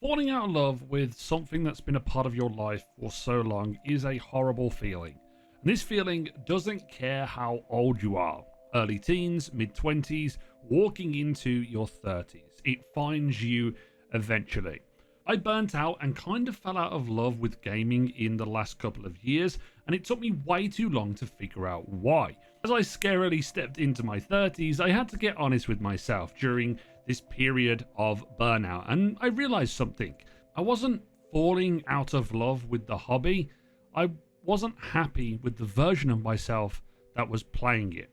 Falling out of love with something that's been a part of your life for so long is a horrible feeling. And this feeling doesn't care how old you are, early teens, mid 20s, walking into your 30s. It finds you eventually. I burnt out and kind of fell out of love with gaming in the last couple of years, and it took me way too long to figure out why. As I scarily stepped into my 30s, I had to get honest with myself during this period of burnout, and I realized something. I wasn't falling out of love with the hobby. I wasn't happy with the version of myself that was playing it.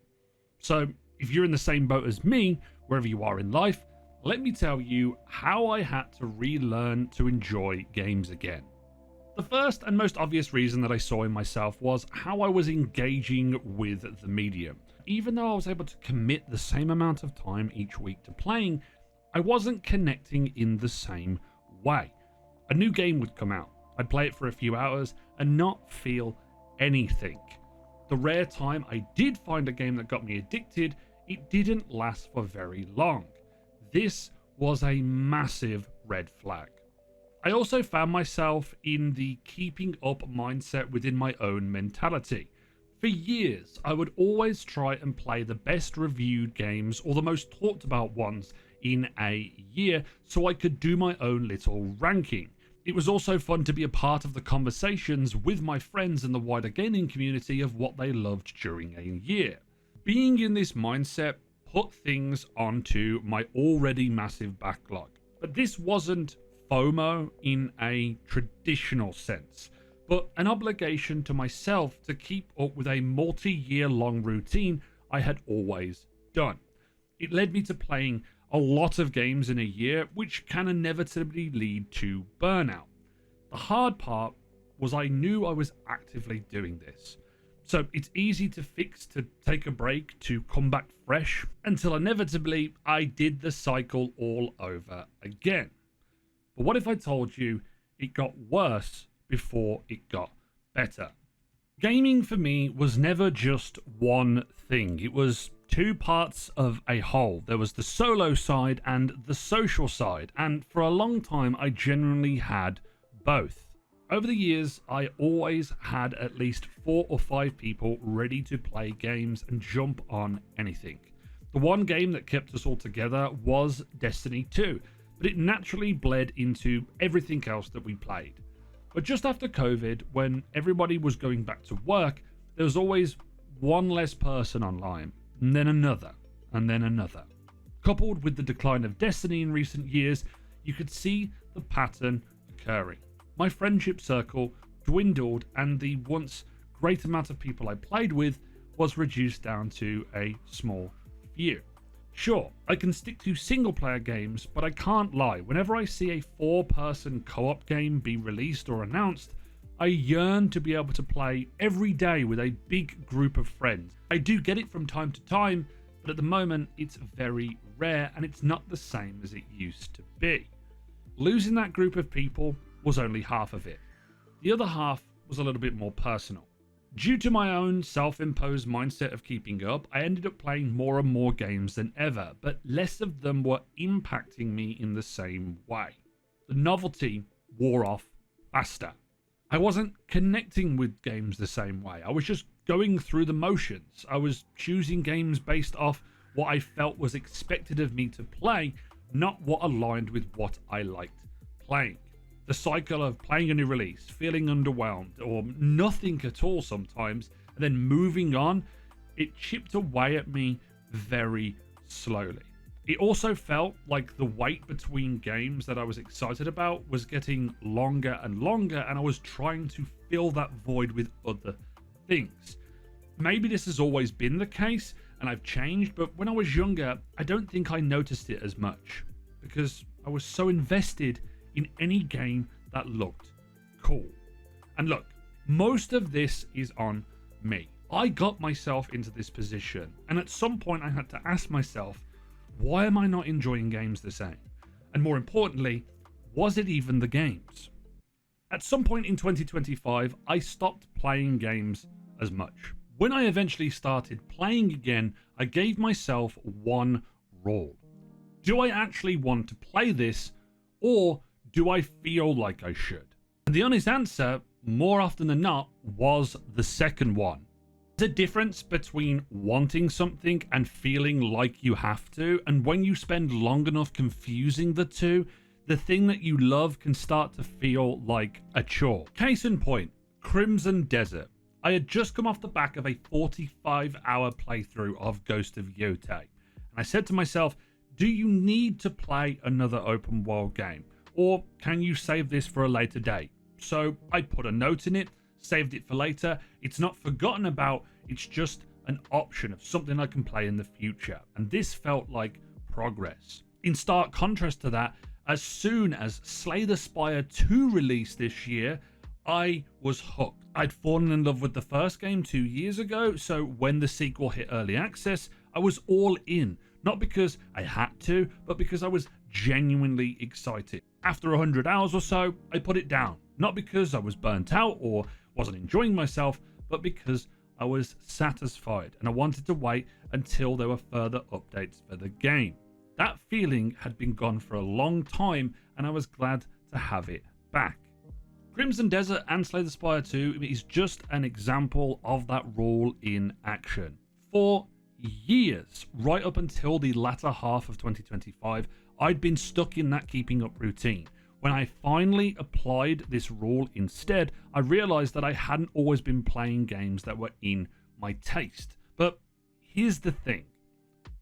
So if you're in the same boat as me, wherever you are in life, let me tell you how I had to relearn to enjoy games again. The first and most obvious reason that I saw in myself was how I was engaging with the medium. Even though I was able to commit the same amount of time each week to playing, I wasn't connecting in the same way. A new game would come out, I'd play it for a few hours and not feel anything. The rare time I did find a game that got me addicted, it didn't last for very long. This was a massive red flag. I also found myself in the keeping up mindset within my own mentality. For years, I would always try and play the best reviewed games or the most talked about ones in a year so I could do my own little ranking. It was also fun to be a part of the conversations with my friends and the wider gaming community of what they loved during a year. Being in this mindset put things onto my already massive backlog. But this wasn't FOMO in a traditional sense, but an obligation to myself to keep up with a multi-year long routine I had always done. It led me to playing a lot of games in a year, which can inevitably lead to burnout. The hard part was I knew I was actively doing this. So it's easy to fix, to take a break, to come back fresh, until inevitably I did the cycle all over again. But what if I told you it got worse before it got better? Gaming for me was never just one thing. It was two parts of a whole. There was the solo side and the social side, and for a long time I genuinely had both. Over the years, I always had at least 4 or 5 people ready to play games and jump on anything. The one game that kept us all together was Destiny 2, but it naturally bled into everything else that we played. But just after COVID, when everybody was going back to work, there was always one less person online, and then another, and then another. Coupled with the decline of Destiny in recent years, you could see the pattern occurring. My friendship circle dwindled, and the once great amount of people I played with was reduced down to a small few. Sure, I can stick to single player games, but I can't lie. Whenever I see a 4-person co-op game be released or announced, I yearn to be able to play every day with a big group of friends. I do get it from time to time, but at the moment it's very rare and it's not the same as it used to be. Losing that group of people was only half of it. The other half was a little bit more personal. Due to my own self-imposed mindset of keeping up, I ended up playing more and more games than ever, but less of them were impacting me in the same way. The novelty wore off faster. I wasn't connecting with games the same way. I was just going through the motions. I was choosing games based off what I felt was expected of me to play, not what aligned with what I liked playing. The cycle of playing a new release, feeling underwhelmed or nothing at all sometimes, and then moving on, it chipped away at me very slowly. It also felt like the wait between games that I was excited about was getting longer and longer, and I was trying to fill that void with other things. Maybe this has always been the case and I've changed, but when I was younger, I don't think I noticed it as much because I was so invested in any game that looked cool. And look, most of this is on me. I got myself into this position, and at some point I had to ask myself, why am I not enjoying games the same? And more importantly, was it even the games? At some point in 2025, I stopped playing games as much. When I eventually started playing again, I gave myself one rule. Do I actually want to play this, or do I feel like I should? And the honest answer, more often than not, was the second one. There's a difference between wanting something and feeling like you have to, and when you spend long enough confusing the two, the thing that you love can start to feel like a chore. Case in point, Crimson Desert. I had just come off the back of a 45-hour playthrough of Ghost of Yotei, and I said to myself, do you need to play another open world game, or can you save this for a later date? So I put a note in it, saved it for later. It's not forgotten about, it's just an option of something I can play in the future, and this felt like progress. In stark contrast to that, as soon as Slay the Spire 2 released this year, I was hooked. I'd fallen in love with the first game 2 years ago, so when the sequel hit early access, I was all in. Not because I had to, but because I was genuinely excited. After 100 hours or so, I put it down. Not because I was burnt out or wasn't enjoying myself, but because I was satisfied and I wanted to wait until there were further updates for the game. That feeling had been gone for a long time, and I was glad to have it back. Crimson Desert and Slay the Spire 2 is just an example of that rule in action. For years, right up until the latter half of 2025, I'd been stuck in that keeping up routine. When I finally applied this rule instead, I realized that I hadn't always been playing games that were in my taste. But here's the thing.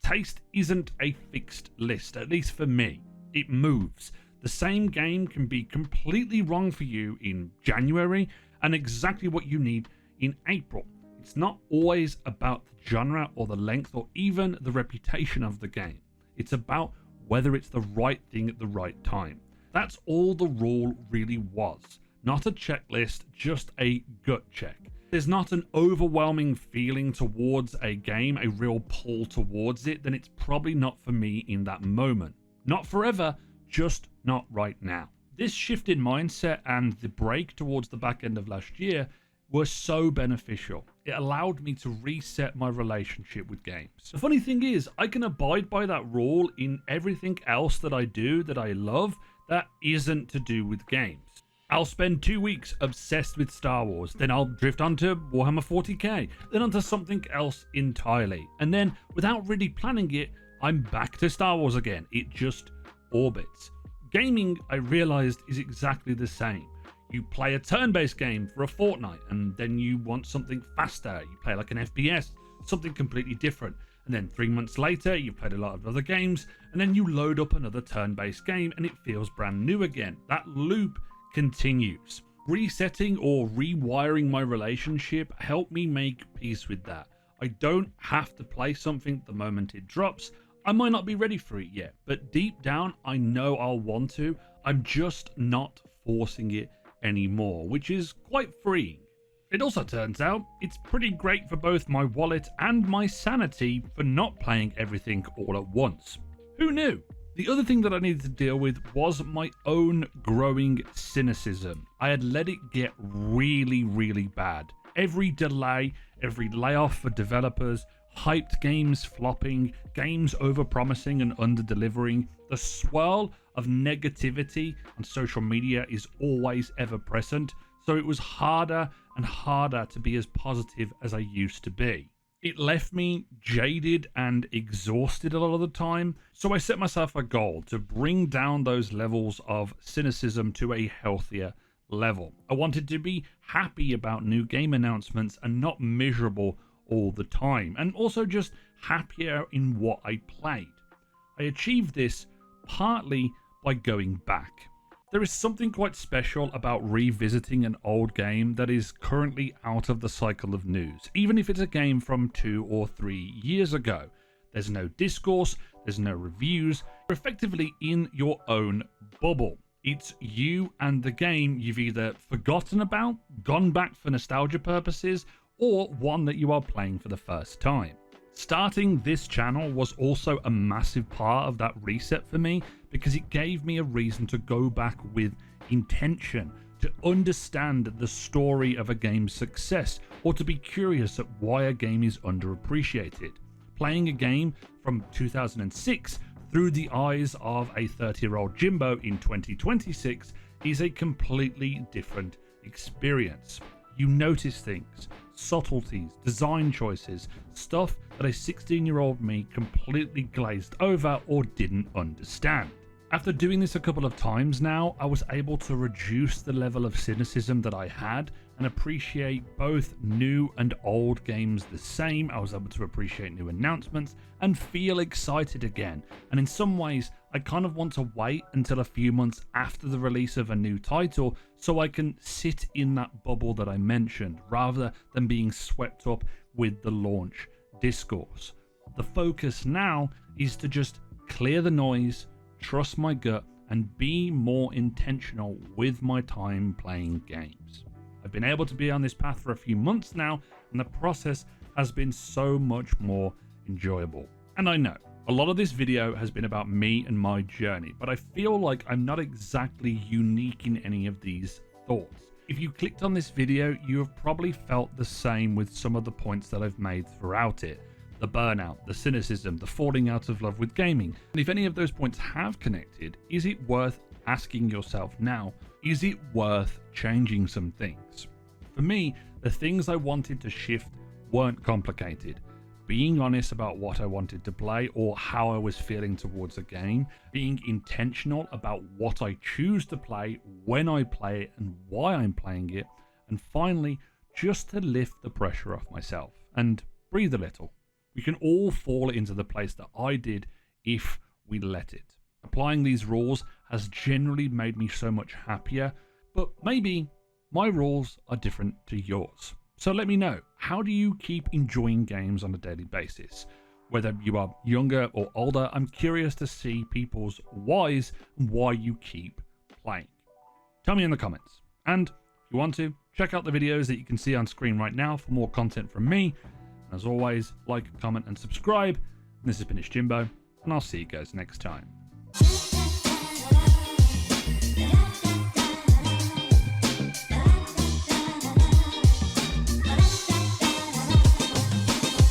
Taste isn't a fixed list, at least for me. It moves. The same game can be completely wrong for you in January and exactly what you need in April. It's not always about the genre or the length or even the reputation of the game. It's about whether it's the right thing at the right time. That's all the rule really was. Not a checklist, just a gut check. There's not an overwhelming feeling towards a game, a real pull towards it, then it's probably not for me in that moment. Not forever, just not right now. This shift in mindset and the break towards the back end of last year were so beneficial. It allowed me to reset my relationship with games. The funny thing is, I can abide by that rule in everything else that I do that I love that isn't to do with games. I'll spend 2 weeks obsessed with Star Wars, then I'll drift onto Warhammer 40k, then onto something else entirely. And then, without really planning it, I'm back to Star Wars again. It just orbits. Gaming, I realized, is exactly the same. You play a turn-based game for a fortnight, and then you want something faster. You play like an FPS, something completely different. And then 3 months later, you've played a lot of other games, and then you load up another turn-based game, and it feels brand new again. That loop continues. Resetting or rewiring my relationship helped me make peace with that. I don't have to play something the moment it drops. I might not be ready for it yet, but deep down, I know I'll want to. I'm just not forcing it anymore, which is quite freeing. It also turns out it's pretty great for both my wallet and my sanity for not playing everything all at once. Who knew? The other thing that I needed to deal with was my own growing cynicism. I had let it get really, really bad. Every delay, every layoff for developers, hyped games flopping, games overpromising and under-delivering. The swirl of negativity on social media is always ever present, so it was harder and harder to be as positive as I used to be. It left me jaded and exhausted a lot of the time, so I set myself a goal to bring down those levels of cynicism to a healthier level. I wanted to be happy about new game announcements and not miserable all the time, and also just happier in what I played. I achieved this partly by going back. There is something quite special about revisiting an old game that is currently out of the cycle of news, even if it's a game from 2 or 3 years ago. There's no discourse, there's no reviews, you're effectively in your own bubble. It's you and the game you've either forgotten about, gone back for nostalgia purposes, or one that you are playing for the first time. Starting this channel was also a massive part of that reset for me, because it gave me a reason to go back with intention, to understand the story of a game's success, or to be curious at why a game is underappreciated. Playing a game from 2006 through the eyes of a 30-year-old Jimbo in 2026 is a completely different experience. You notice things, subtleties, design choices, stuff that a 16-year-old me completely glazed over or didn't understand. After doing this a couple of times now, I was able to reduce the level of cynicism that I had and appreciate both new and old games the same. I was able to appreciate new announcements and feel excited again. And in some ways, I kind of want to wait until a few months after the release of a new title so I can sit in that bubble that I mentioned, rather than being swept up with the launch discourse. The focus now is to just clear the noise, trust my gut, and be more intentional with my time playing games. I've been able to be on this path for a few months now, and the process has been so much more enjoyable. And I know a lot of this video has been about me and my journey, but I feel like I'm not exactly unique in any of these thoughts. If you clicked on this video, you have probably felt the same with some of the points that I've made throughout it. The burnout, the cynicism, the falling out of love with gaming. And if any of those points have connected, is it worth asking yourself now, is it worth changing some things? For me, the things I wanted to shift weren't complicated. Being honest about what I wanted to play or how I was feeling towards a game, being intentional about what I choose to play, when I play it, and why I'm playing it, and finally, just to lift the pressure off myself and breathe a little. We can all fall into the place that I did if we let it. Applying these rules has generally made me so much happier, but maybe my rules are different to yours. So let me know, how do you keep enjoying games on a daily basis? Whether you are younger or older, I'm curious to see people's whys and why you keep playing. Tell me in the comments. And if you want to, check out the videos that you can see on screen right now for more content from me. As always, like, comment, and subscribe. And this has been Jimbo, and I'll see you guys next time.